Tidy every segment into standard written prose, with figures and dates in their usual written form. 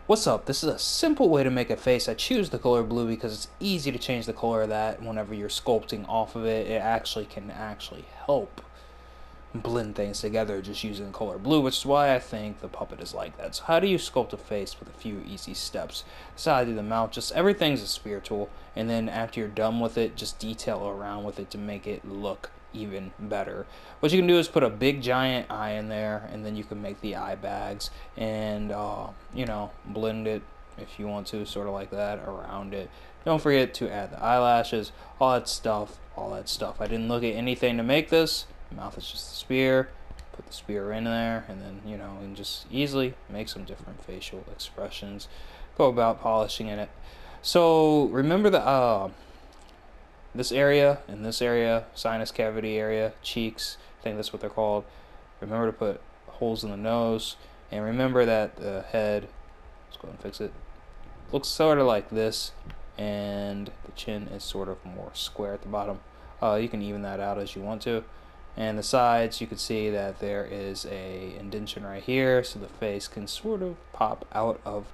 What's up? This is a simple way to make a face. I choose the color blue because it's easy to change the color of that whenever you're sculpting off of it. It can help blend things together just using the color blue, which is why I think the puppet is like that. So how do you sculpt a face with a few easy steps? So I do the mouth, just everything's a spear tool, and then after you're done with it, just detail around with it to make it look even better. What you can do is put a big giant eye in there, and then you can make the eye bags and blend it if you want to, sort of like that around it. Don't forget to add the eyelashes, all that stuff. I didn't look at anything to make this. Mouth is just a spear. Put the spear in there, and then and just easily make some different facial expressions. Go about polishing in it. So remember the this area and this area, sinus cavity area, cheeks. I think that's what they're called. Remember to put holes in the nose, and remember that the head. Let's go ahead and fix it. Looks sort of like this, and the chin is sort of more square at the bottom. You can even that out as you want to. And the sides, you can see that there is a indentation right here, so the face can sort of pop out of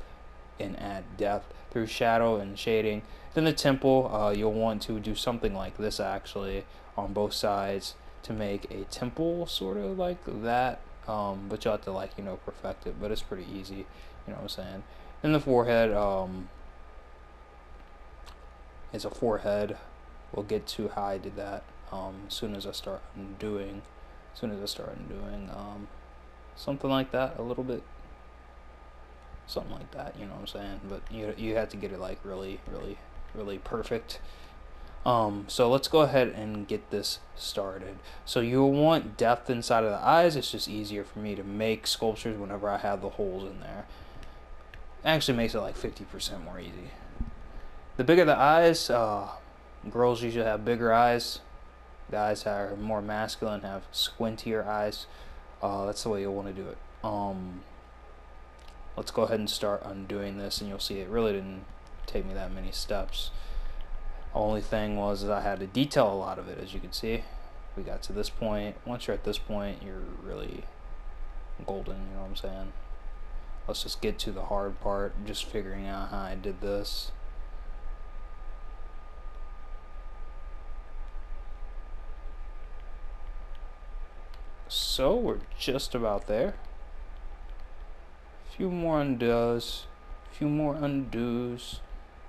and add depth through shadow and shading. Then the temple, you'll want to do something like this actually on both sides to make a temple sort of like that. But you'll have to perfect it, but it's pretty easy, you know what I'm saying. Then the forehead is a forehead. We'll get to how I did that as soon as I start undoing. Something like that, a little bit, something like that. You know what I'm saying? But you have to get it like really perfect. So let's go ahead and get this started. So you'll want depth inside of the eyes. It's just easier for me to make sculptures whenever I have the holes in there. It actually makes it like 50% more easy. The bigger the eyes, girls usually have bigger eyes. Guys that are more masculine have squintier eyes. That's the way you'll want to do it. Let's go ahead and start undoing this, and you'll see it really didn't take me that many steps. Only thing was that I had to detail a lot of it, as you can see. We got to this point. Once you're at this point, you're really golden, you know what I'm saying? Let's just get to the hard part, just figuring out how I did this. So we're just about there. A few more undoes,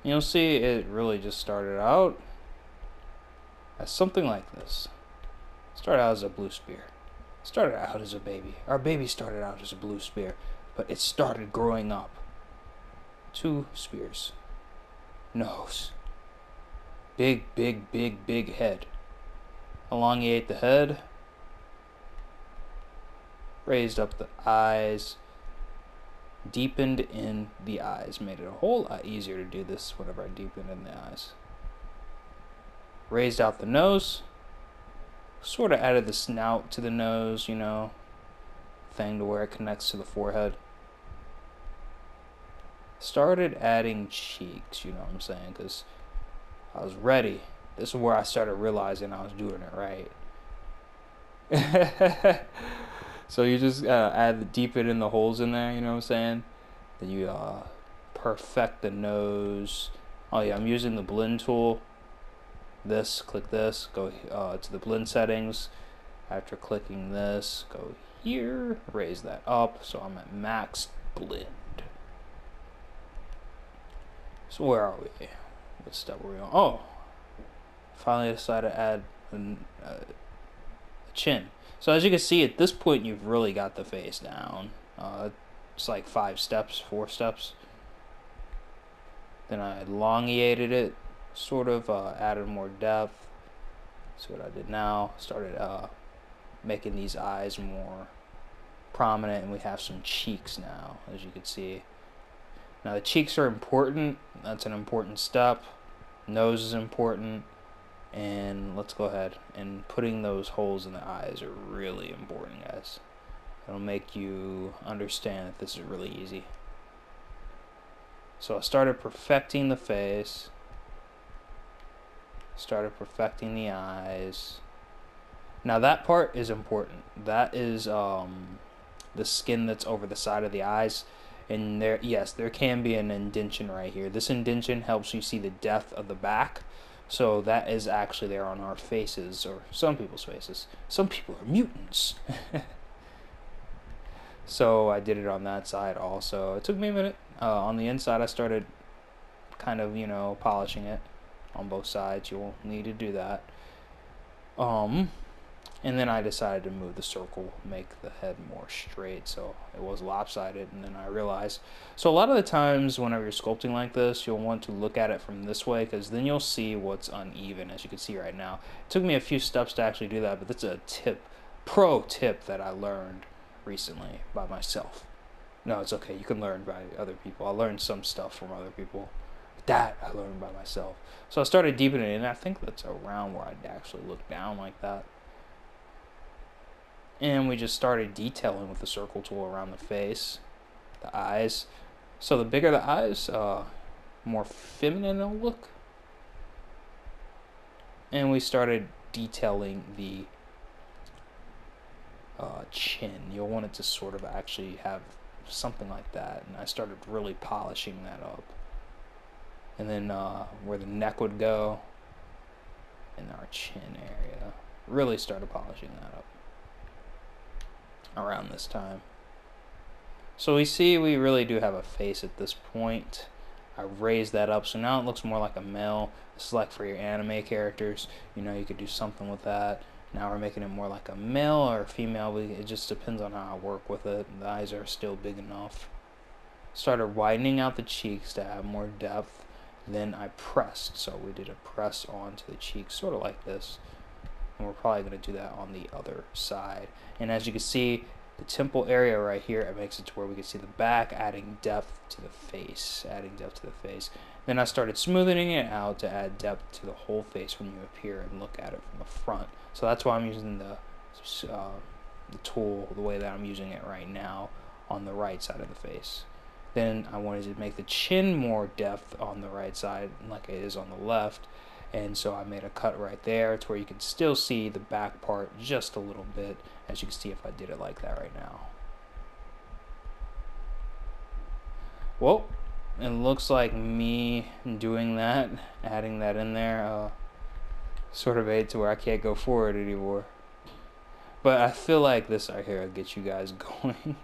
You'll see it really just started out as something like this. Started out as a blue spear. Started out as a baby. Our baby started out as a blue spear, but it started growing up. 2 spears. Nose. Big head. Elongate the head. Raised up the eyes, deepened in the eyes, made it a whole lot easier to do this whenever I deepened in the eyes. Raised out the nose, sort of added the snout to the nose, thing to where it connects to the forehead. Started adding cheeks, you know what I'm saying, because I was ready. This is where I started realizing I was doing it right. So you just deepen in the holes in there, you know what I'm saying? Then you perfect the nose. Oh yeah, I'm using the blend tool. Click this, go to the blend settings. After clicking this, go here, raise that up, so I'm at max blend. So where are we? What step are we on? Oh, finally decided to add a chin. So as you can see, at this point, you've really got the face down. It's like 4 steps. Then I elongated it, sort of added more depth. See what I did now. Started making these eyes more prominent, and we have some cheeks now, as you can see. Now the cheeks are important. That's an important step. Nose is important. And let's go ahead, and putting those holes in the eyes are really important, guys. It'll make you understand that this is really easy. So I started perfecting the face, started perfecting the eyes. Now that part is important. That is the skin that's over the side of the eyes. And there, yes, there can be an indentation right here. This indentation helps you see the depth of the back. So that is actually there on our faces, or some people's faces. Some people are mutants. So I did it on that side also. It took me a minute. On the inside, I started kind of, polishing it on both sides. You'll need to do that. And then I decided to move the circle, make the head more straight, so it was lopsided. And then I realized, so a lot of the times whenever you're sculpting like this, you'll want to look at it from this way, because then you'll see what's uneven, as you can see right now. It took me a few steps to actually do that, but that's a pro tip that I learned recently by myself. No, it's okay, you can learn by other people. I learned some stuff from other people. That I learned by myself. So I started deepening it, and I think that's around where I'd actually look down like that. And we just started detailing with the circle tool around the face, the eyes. So the bigger the eyes, more feminine they'll look. And we started detailing the chin. You'll want it to sort of actually have something like that. And I started really polishing that up. And then where the neck would go, in our chin area, really started polishing that up around this time. So we see we really do have a face at this point. I raised that up, so now it looks more like a male. This is like for your anime characters, you could do something with that. Now we're making it more like a male or a female. It just depends on how I work with it. The eyes are still big enough. Started widening out the cheeks to have more depth. Then I pressed, so we did a press onto the cheeks, sort of like this. And we're probably going to do that on the other side. And as you can see, the temple area right here, it makes it to where we can see the back, adding depth to the face, Then I started smoothing it out to add depth to the whole face when you appear and look at it from the front. So that's why I'm using the tool the way that I'm using it right now on the right side of the face. Then I wanted to make the chin more depth on the right side like it is on the left. And so I made a cut right there to where you can still see the back part just a little bit, as you can see if I did it like that right now. Well, it looks like me doing that, adding that in there, sort of made to where I can't go forward anymore. But I feel like this right here will get you guys going.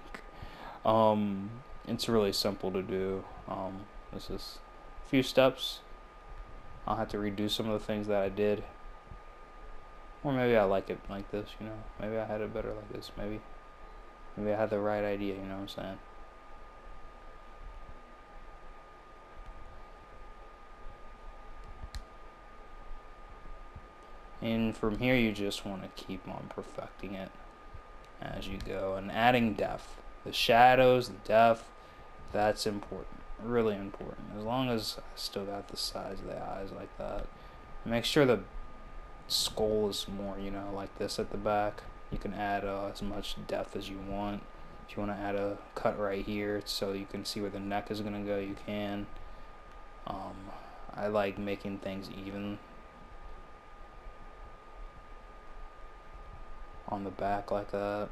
It's really simple to do. This is a few steps. I'll have to redo some of the things that I did. Or maybe I like it like this, Maybe I had it better like this. Maybe I had the right idea, you know what I'm saying? And from here, you just want to keep on perfecting it as you go. And adding depth. The shadows, the depth, that's important. Really important. As long as I still got the size of the eyes like that. Make sure the skull is more, like this at the back. You can add as much depth as you want. If you want to add a cut right here so you can see where the neck is going to go, you can. I like making things even on the back like that.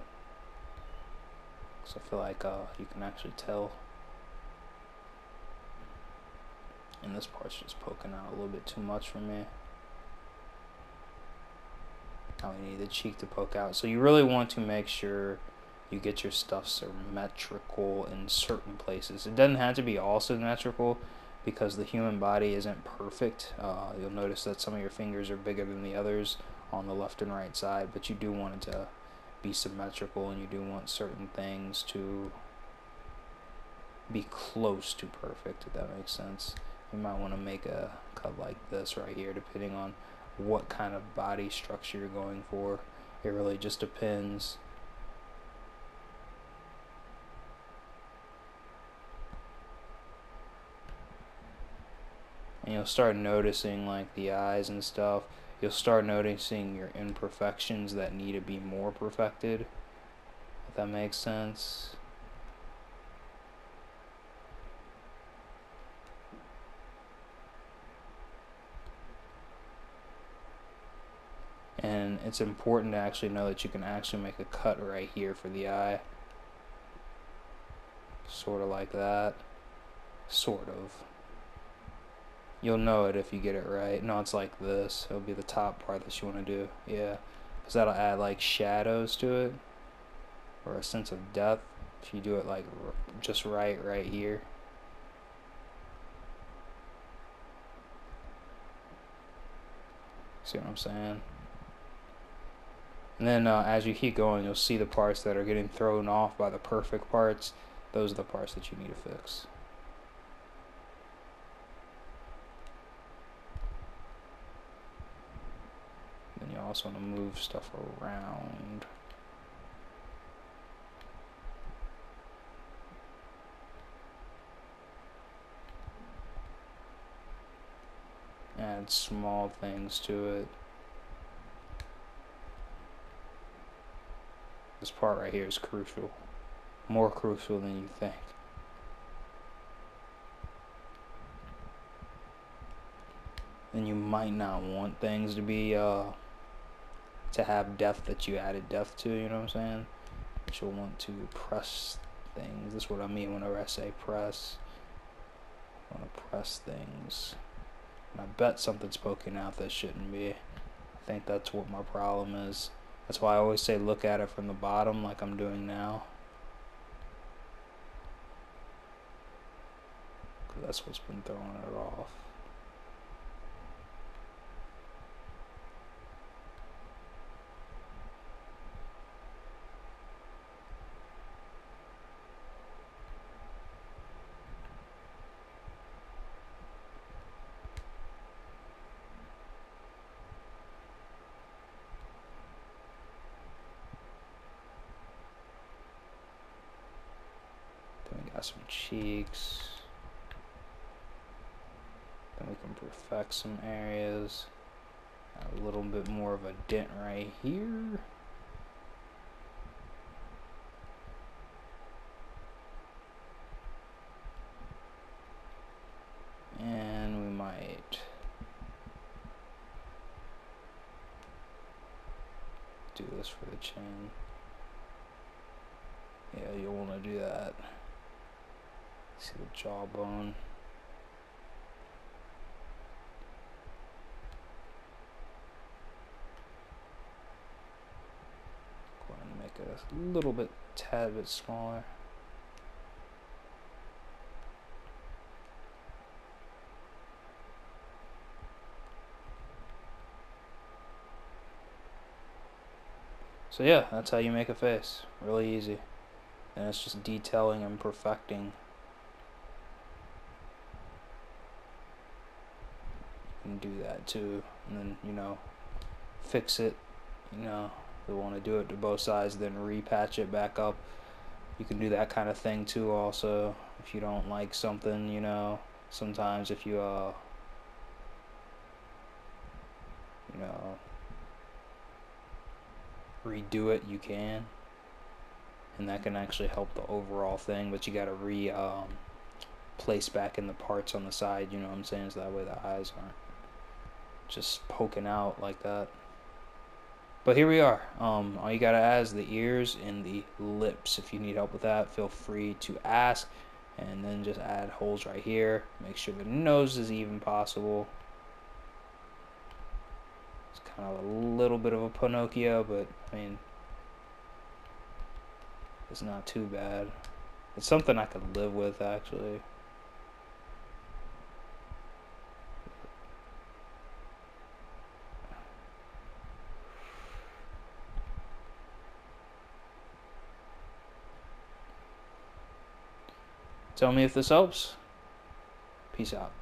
So I feel like you can actually tell. And this part's just poking out a little bit too much for me. Now we need the cheek to poke out. So you really want to make sure you get your stuff symmetrical in certain places. It doesn't have to be all symmetrical because the human body isn't perfect. You'll notice that some of your fingers are bigger than the others on the left and right side, but you do want it to be symmetrical, and you do want certain things to be close to perfect, if that makes sense. You might want to make a cut like this right here, depending on what kind of body structure you're going for. It really just depends. And you'll start noticing like the eyes and stuff. You'll start noticing your imperfections that need to be more perfected, if that makes sense. And it's important to actually know that you can actually make a cut right here for the eye. Sort of like that. Sort of. You'll know it if you get it right. No, it's like this. It'll be the top part that you want to do. Yeah. Because that'll add like shadows to it. Or a sense of depth. If you do it like just right here. See what I'm saying? And then as you keep going, you'll see the parts that are getting thrown off by the perfect parts. Those are the parts that you need to fix. Then you also want to move stuff around. Add small things to it. This part right here is crucial. More crucial than you think. And you might not want things to be to have depth that you added depth to, you know what I'm saying? But you'll want to press things. That's what I mean whenever I say press. I want to press things. And I bet something's poking out that shouldn't be. I think that's what my problem is. That's why I always say look at it from the bottom like I'm doing now. Because that's what's been throwing it off. Then we got some cheeks. Then we can perfect some areas. A little bit more of a dent right here. And we might do this for the chin. Yeah, you'll want to do that. See the jawbone. Go ahead and make it a little bit, tad bit smaller. So yeah, that's how you make a face. Really easy. And it's just detailing and perfecting. You can do that too. And then, you know, fix it. You know, we want to do it to both sides, then repatch it back up. You can do that kind of thing too also. If you don't like something, you know, sometimes if you, you know, redo it, you can, and that can actually help the overall thing, but you got to place back in the parts on the side, you know what I'm saying, so that way the eyes aren't just poking out like that. But here we are. All you gotta add is the ears and the lips. If you need help with that, feel free to ask. And then just add holes right here. Make sure the nose is even possible. Kind of a little bit of a Pinocchio, but I mean, it's not too bad. It's something I could live with, actually. Tell me if this helps. Peace out.